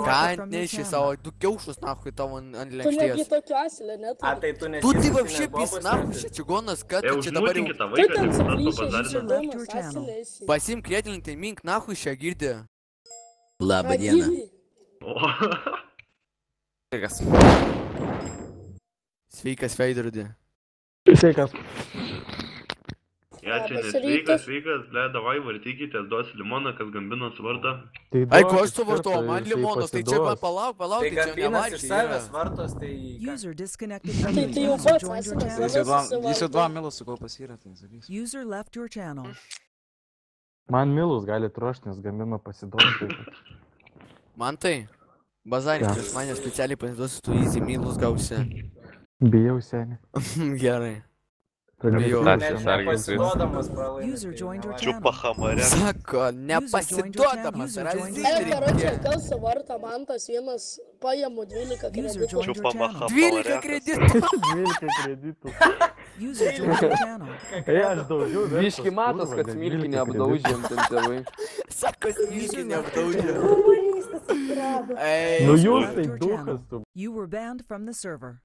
Ką neši savo, du kiaušus nahui tavo ant Tu negi lėkštės. tokio asilio neturi. A, tai tu nesi. Tu tai vapšė pis nahui, šia čigonas, kad tu čia dabar jau... Užmutinki tą Tu vaiką, ten tik tas suplyšęs pabazarina. žinomas asilėsi. Pasim krėdinti mink nahui šią girdį. Labą dieną. O, Sveikas. Sveikas, veidrodį. Sveikas. ja, čia Labas nesveikas, rytas. ble, davai vartykitės, duosi limoną, kas gambino suvartą. Ai, ko aš suvartojau, man limonas, tai čia man palauk, Tai tai čia gambinas iš savęs nevalgyk. vartos, tai... User disconnected Tai from tai your jau user pats joined your asilas channel. labai Jis jau 2 susivaldo. milus sukaupęs yra, tai sakys. User left your channel. Man milus gali ruošti, nes gamino pasiduoti. Man tai, bazaris Ja. prieš mane specialiai pasiduosiu, tu easy milus gausi. Bijau senį. Gerai. Bijau. Net nepasiduodamas pralaimė. User joined your Čiupa channel. hamarę. Sako, nepasiduodamas, User joined your Ei, karočiui, razydė. kas suvarta man tas vienas pajamų 12 User kreditų. joined your Čiupa channel. 12 kreditų. 12 kreditų. User joined your channel. Ei, aš daugiau. Biški matos, kad smilkį neapdaužėm ten tėvai. Sako, smilkį neapdaudžia. Komunistas atsirado. Ei, Nu User jūs left tai your dukas channel. tu. You were banned from the server.